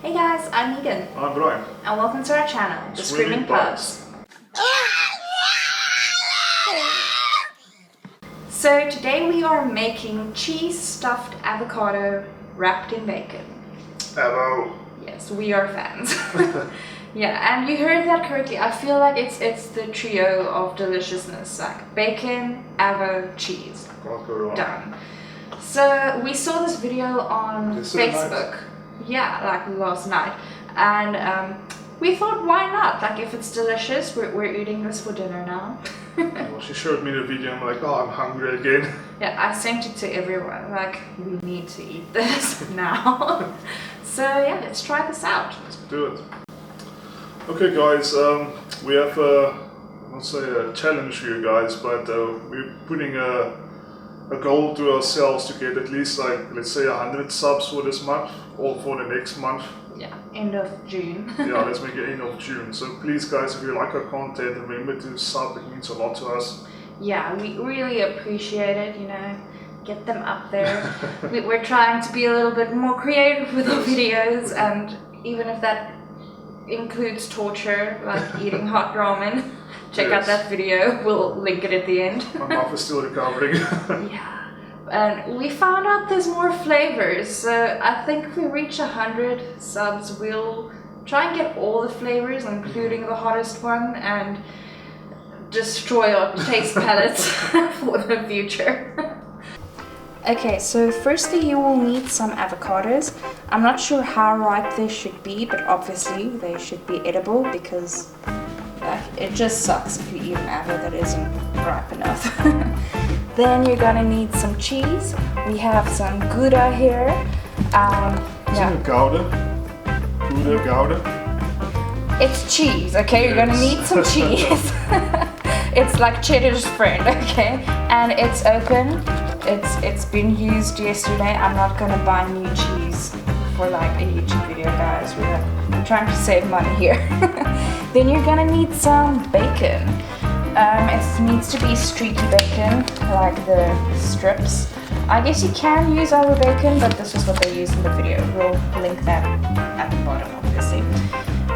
Hey guys, I'm Megan. I'm Brian. And welcome to our channel, The Screaming Pugs. So today we are making cheese stuffed avocado wrapped in bacon. Avo. Yes, we are fans. Yeah, and you heard that correctly. I feel like it's the trio of deliciousness, like bacon, avo, cheese. Can't go wrong. Done. So we saw this video on Facebook. Night. Yeah, like last night, and we thought, why not? Like, if it's delicious, we're eating this for dinner now. Well, she showed me the video. I'm like, oh, I'm hungry again. Yeah, I sent it to everyone. Like, we need to eat this now. So yeah, let's try this out. Let's do it. Okay, guys. We have let's say a challenge for you guys, but we're putting a goal to ourselves to get at least, like, let's say 100 subs for this month or for the next month. Yeah, end of June. Yeah, let's make it end of June. So please, guys, if you like our content, remember to sub. It means a lot to us. Yeah, we really appreciate it, you know, get them up there. We're trying to be a little bit more creative with our videos, and even if that includes torture, like eating hot ramen, check out that video, we'll link it at the end. My mouth is still recovering. Yeah, and we found out there's more flavors, so I think if we reach 100 subs, we'll try and get all the flavors, including the hottest one, and destroy our taste palettes for the future. Okay, so firstly you will need some avocados. I'm not sure how ripe they should be, but obviously they should be edible, because it just sucks if you eat an avocado that isn't ripe enough. Then you're gonna need some cheese. We have some Gouda here. Gouda. Gouda, Gouda. It's cheese, okay? You're gonna need some cheese. It's like cheddar's friend, okay? And it's open. It's been used yesterday. I'm not gonna buy new cheese for like a YouTube video, guys. We're trying to save money here. Then you're gonna need some bacon. It needs to be streaky bacon, like the strips. I guess you can use our bacon, but this is what they use in the video. We'll link that at the bottom, obviously.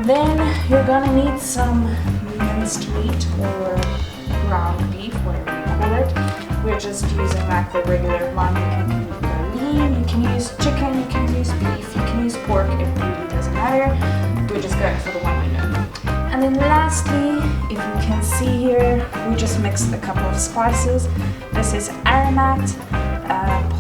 Then you're gonna need some minced meat or ground beef, whatever you call it. We're just using like the regular one. You can go lean, you can use chicken, you can use beef, you can use pork. It really doesn't matter. We're just going for the one we know. And then lastly, if you can see here, we just mixed a couple of spices. This is aromat,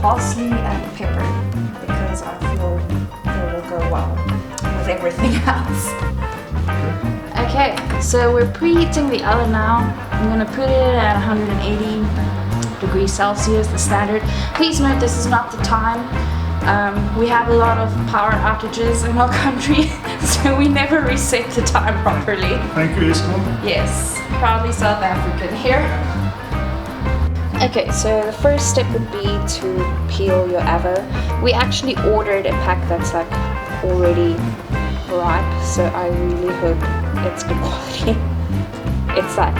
parsley and pepper, because I feel they will go well with everything else. Okay, so we're preheating the oven now. I'm gonna put it at 180 degrees Celsius, the standard. Please note this is not the time. We have a lot of power outages in our country, so we never reset the time properly. Thank you, Isco. Yes, proudly South African here. Okay, so the first step would be to peel your avo. We actually ordered a pack that's like already ripe, so I really hope it's good quality. It's like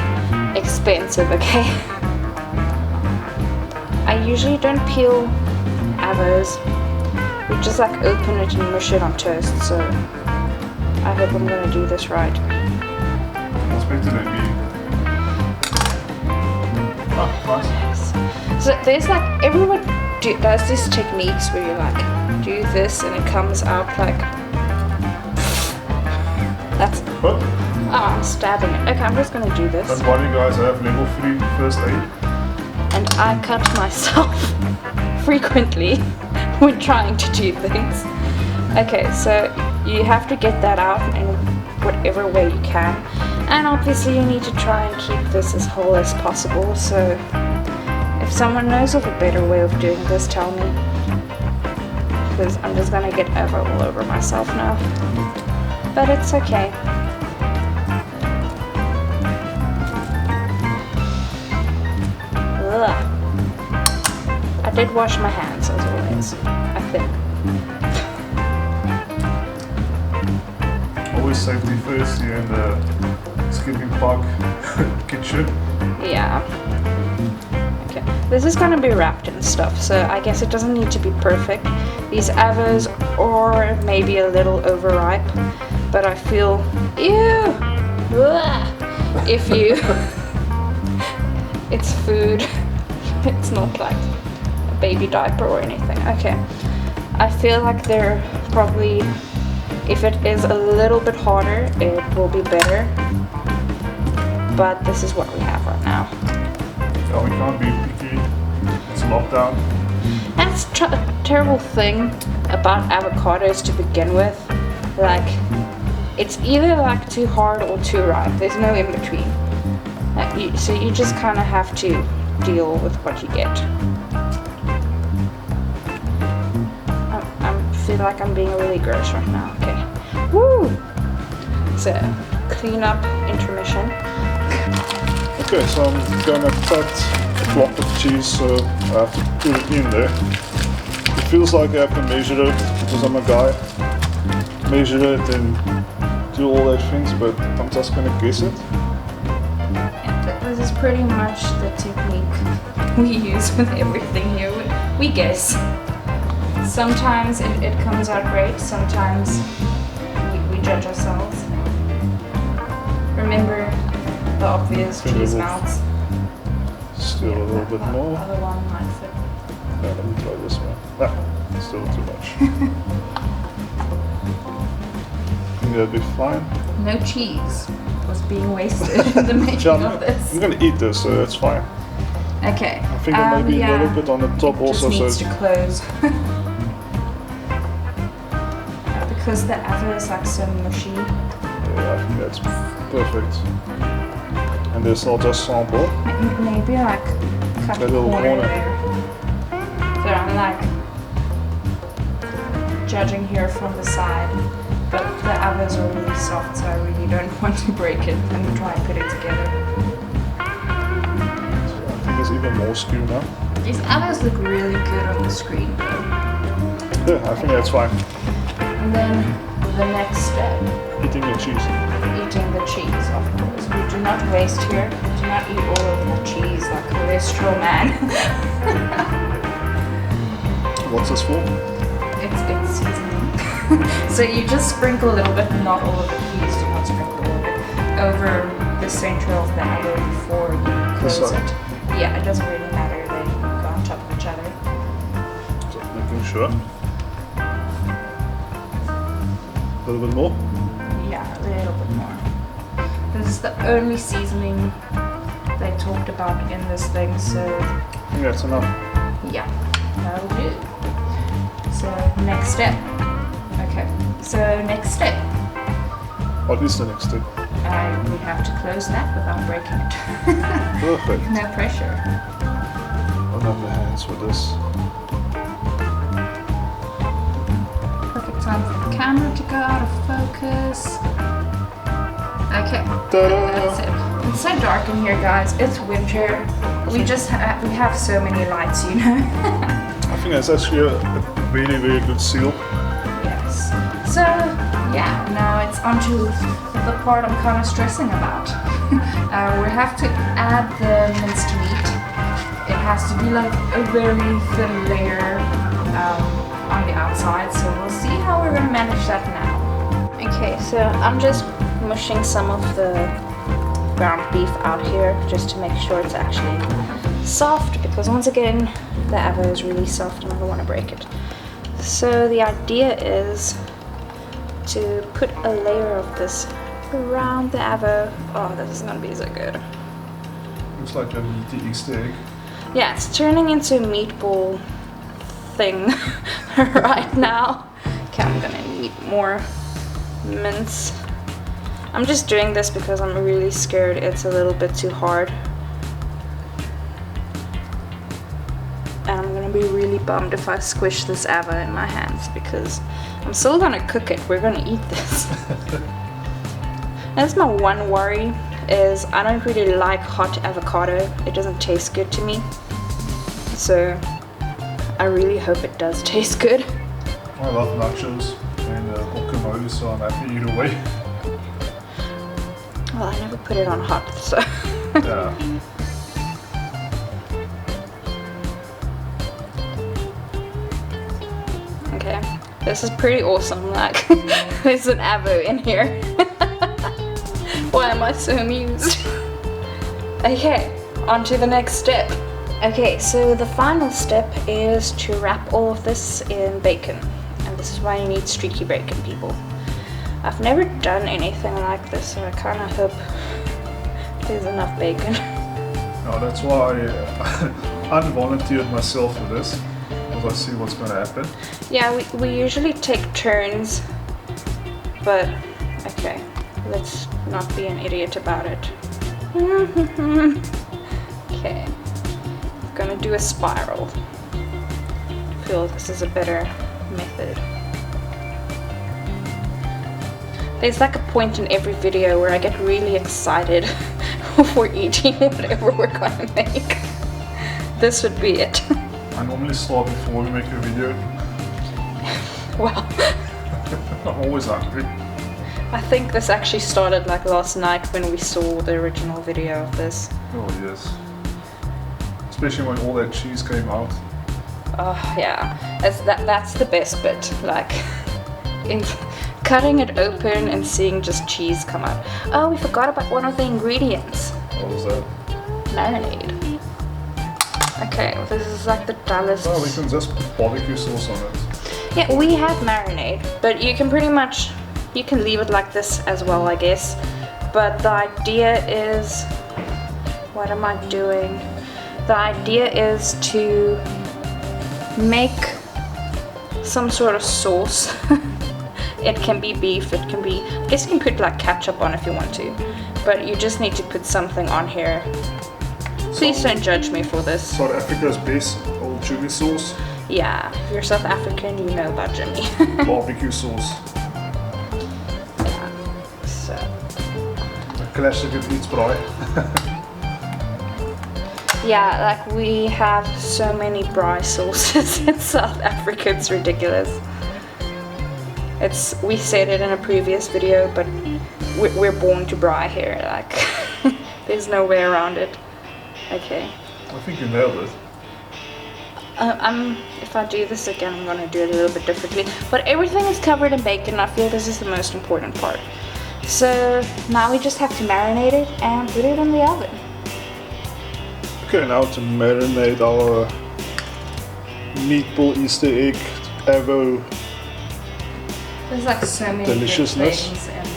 expensive, okay? I usually don't peel avos. We just like open it and mush it on toast, so I hope I'm gonna do this right. That's better than me. Oh, nice. So there's like, everyone does these techniques where you like do this and it comes out like, that's, What? I'm stabbing it. Okay, I'm just gonna do this. Don't worry, guys, I have level 3 first aid. And I cut myself frequently when trying to do things. Okay, so you have to get that out in whatever way you can. And obviously you need to try and keep this as whole as possible, so if someone knows of a better way of doing this, tell me. Because I'm just gonna get avo all over myself now. But it's okay. Ugh. I did wash my hands as always, I think. Always safety first here in the skipping park kitchen. Yeah. Okay. this is gonna be wrapped in stuff, so I guess it doesn't need to be perfect. These avos are maybe a little overripe, but I feel, ew, ugh, if you, it's food, it's not like a baby diaper or anything. Okay, I feel like they're probably, if it is a little bit harder, it will be better, but this is what we have right now. Oh, we can't be picky. It's lockdown. That's a terrible thing about avocados to begin with. Like, it's either like too hard or too ripe. There's no in between. So you just kind of have to deal with what you get. I feel like I'm being really gross right now. Okay. Woo! So, clean up intermission. Okay, so I'm gonna cut a block of cheese, so I have to put it in there. It feels like I have to measure it because I'm a guy. Measure it and do all those things, but I'm just gonna guess it. This is pretty much the technique we use with everything here. We guess. Sometimes it comes out great, sometimes we judge ourselves. Remember the obvious cheese melts. Still a little bit more. The other one might fit. Yeah, let me try this one. Ah, still too much. I think that'll be fine. No cheese was being wasted in the making of this. I'm gonna eat this, so that's fine. Okay. I think maybe a little bit on the top also, just needs so to close. Because the avo is like so mushy. yeah, I think that's perfect. And this I'll just sample. Maybe like cut That a little corner corner. there. So I'm like judging here from the side, but the avos are really soft, so I really don't want to break it. Let me try and put it together. So I think there's even more skew now. These avos look really good on the screen though. Yeah, I think that's fine. And then the next step, Eating the cheese. eating the cheese, of course. We do not waste here. Do not eat all of the cheese like cholesterol man. What's this for? It's seasoning. So you just sprinkle a little bit, not all of it. Please do not sprinkle all of it over the center of the avo before you close it. Yeah, it doesn't really matter. They go on top of each other. Just making sure. A little bit more. Yeah, a little bit more. This is the only seasoning they talked about in this thing, so I think that's enough. yeah, that'll do. So next step. Okay, so next step. What is the next step? We have to close that without breaking it. Perfect. No pressure. I'll have the hands with this. Perfect time for the camera to go out of focus. Okay, Ta-da! that's it. It's so dark in here, guys. It's winter. We just we have so many lights, you know. I think that's actually a really, really good seal. Yes. So yeah, now it's onto the part I'm kind of stressing about. We have to add the minced meat. It has to be like a very thin layer on the outside, so we'll see how we're gonna manage that now. Okay, so I'm just mushing some of the ground beef out here just to make sure it's actually soft, because once again the avo is really soft and I don't want to break it. So the idea is to put a layer of this around the avo. Oh, this is gonna be so good. Looks like a meaty Easter egg. Yeah, it's turning into a meatball thing right now. Okay, I'm gonna need more mince. I'm just doing this because I'm really scared it's a little bit too hard. And I'm gonna be really bummed if I squish this avo in my hands, because I'm still gonna cook it. We're gonna eat this. That's my one worry, is I don't really like hot avocado. It doesn't taste good to me. So I really hope it does taste good. I love nachos and guacamole, so I'm happy either way. Well, I never put it on hot, so. Yeah. This is pretty awesome. Like, there's an avo in here. Why am I so amused? Okay, on to the next step. Okay, so the final step is to wrap all of this in bacon. And this is why you need streaky bacon, people. I've never done anything like this, so I kind of hope there's enough bacon. No, that's why I unvolunteered myself for this, because I see what's going to happen. Yeah, we usually take turns, but okay, let's not be an idiot about it. Okay, I'm gonna do a spiral. I feel this is a better method. There's like a point in every video where I get really excited for eating whatever we're gonna make. This would be it. I normally start before we make a video. Wow. I'm always hungry. I think this actually started like last night when we saw the original video of this. Oh yes. Especially when all that cheese came out. Oh yeah, that's the best bit. Like, cutting it open and seeing just cheese come out. Oh, we forgot about one of the ingredients. What was that? Marinade. Okay, well, this is like the dullest. Oh, we can just put barbecue sauce on it. Yeah, we have marinade, but you can pretty much, you can leave it like this as well, I guess. But the idea is, what am I doing? The idea is to make some sort of sauce. It can be beef, it can be, I guess you can put like ketchup on if you want to, but you just need to put something on here. Please don't judge me for this. South Africa's best old Jimmy sauce. Yeah, if you're South African, you know about Jimmy. Barbecue sauce. Yeah, so. A classic of eats braai. Yeah, like we have so many braai sauces in South Africa, it's ridiculous. We said it in a previous video, but we're born to braai here, like, there's no way around it. Okay. I think you nailed it. If I do this again, I'm gonna do it a little bit differently. But everything is covered in bacon. I feel this is the most important part. So now we just have to marinate it and put it in the oven. Okay, now to marinate our meatball Easter egg avo. There's like so many deliciousness. good things. And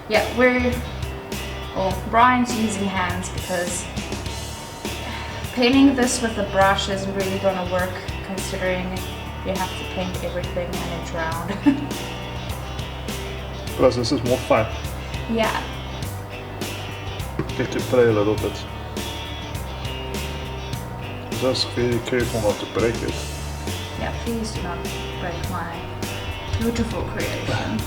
yeah, Brian's using hands because painting this with a brush isn't really going to work, considering you have to paint everything and it's round. Plus this is more fun. Yeah. Get to play a little bit. Just very careful not to break it. Yeah, please do not break my beautiful creation.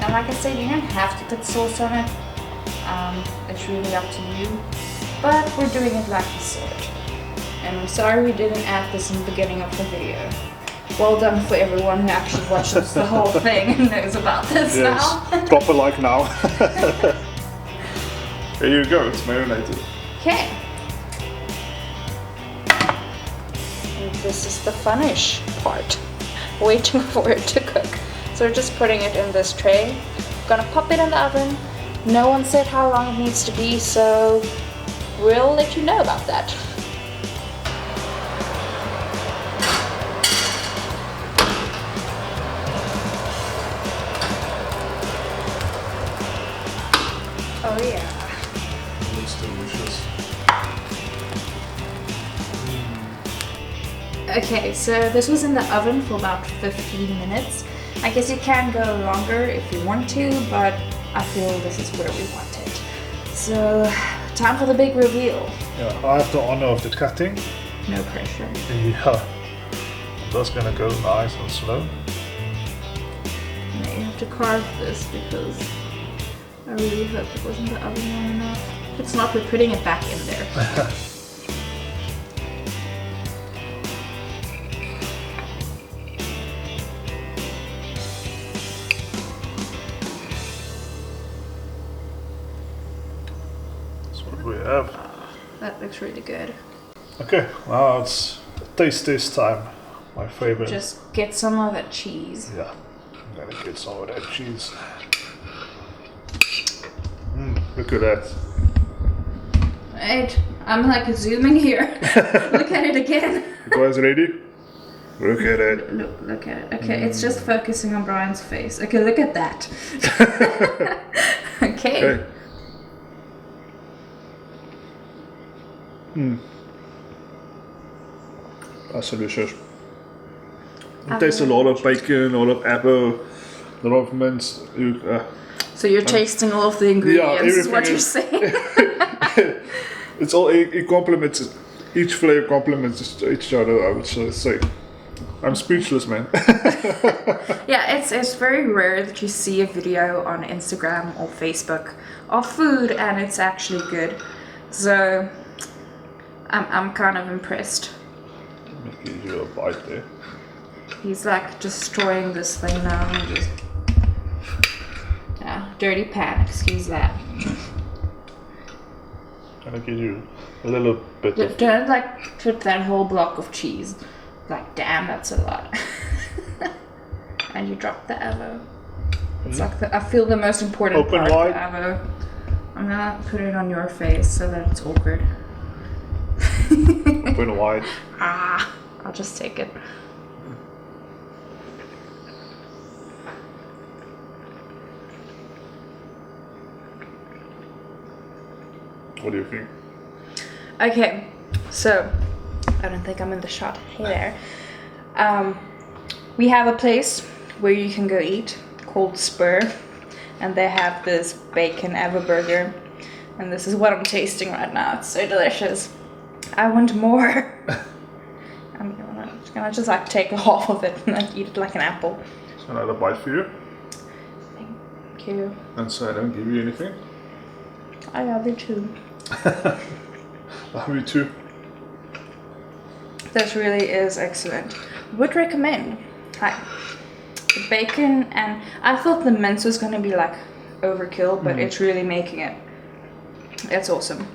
And like I said, you don't have to put sauce on it. It's really up to you. But we're doing it like we said. And I'm sorry we didn't add this in the beginning of the video. Well done for everyone who actually watches the whole thing and knows about this now. Proper like now. There you go, it's marinated. Okay. And this is the funish part. Waiting for it to cook. So we're just putting it in this tray. Gonna pop it in the oven. No one said how long it needs to be, so we'll let you know about that. Oh yeah. Looks delicious. Okay, so this was in the oven for about 15 minutes. I guess you can go longer if you want to, but I feel this is where we want it. So, time for the big reveal. Yeah, I have the honor of the cutting. No pressure. Yeah. I'm just gonna go nice and slow. Now you have to carve this because I really hope it was in the oven long enough. If it's not, we're putting it back in there. That's what we really good. Okay, now it's taste test time. My favorite. Just get some of that cheese. Yeah, I'm gonna get some of that cheese. Look at that. Right, I'm like zooming here. Look at it again. You guys ready? Look at it. Look at it. Okay, it's just focusing on Brian's face. Okay, look at that. Okay. That's delicious. It tastes a lot of bacon, a lot of apple, a lot of mince. So you're tasting all of the ingredients, is what you're saying. It's all, it complements, each flavor complements each other, I would say. I'm speechless, man. Yeah, it's very rare that you see a video on Instagram or Facebook of food and it's actually good. So I'm kind of impressed. Let me give you a bite there. He's like destroying this thing now. Yeah, dirty pan, excuse that. I'll give you a little bit of... Don't like put that whole block of cheese. Like, damn, that's a lot. And you drop the avo. It's like I feel the most important Open part wide. of the avo. I'm gonna put it on your face so that it's awkward. Open wide. I'll just take it. What do you think? Okay, so I don't think I'm in the shot. Hey there. We have a place where you can go eat called Spur, and they have this bacon Avo burger, and this is what I'm tasting right now. It's so delicious. I want more. I'm gonna just like take a half of it and like eat it like an apple. So another bite for you. Thank you. And so I don't give you anything. I love you too. Love you too. This really is excellent. Would recommend. Hi. The bacon, and I thought the mince was gonna be like overkill, but it's really making it. It's awesome.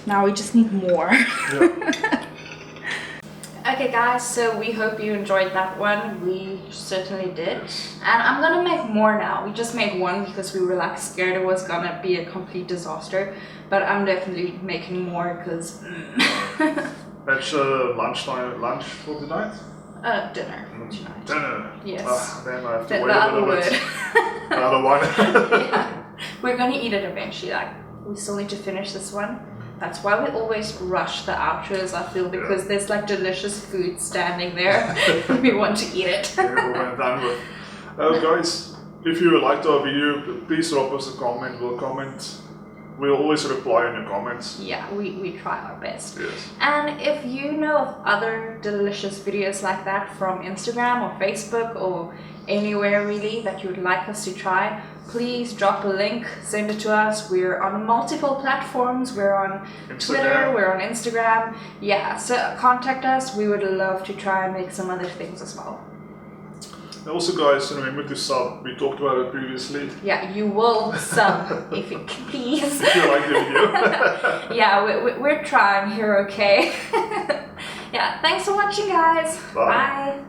Now we just need more. Yeah. Okay guys, so we hope you enjoyed that one. We certainly did. And I'm gonna make more now. We just made one because we were like scared it was gonna be a complete disaster. But I'm definitely making more because... That's lunch for tonight? Dinner tonight. Dinner. Yes. Then I have to The wait a other little word. bit. The other one. Yeah. We're gonna eat it eventually. Like, we still need to finish this one. That's why we always rush the outros, I feel, because there's like delicious food standing there. We want to eat it. Yeah, we're done with. Guys, if you liked our video, please drop us a comment. We'll comment. We'll always reply in the comments. Yeah, we try our best. Yes. And if you know of other delicious videos like that from Instagram or Facebook or anywhere really that you would like us to try, please drop a link, send it to us. We're on multiple platforms. We're on Twitter, we're on Instagram. Yeah, so contact us. We would love to try and make some other things as well. And also guys, remember to sub. We talked about it previously. Yeah, you will sub if you please. If you like the video. Yeah, we're trying here, okay? Yeah, thanks for watching guys. Bye. Bye.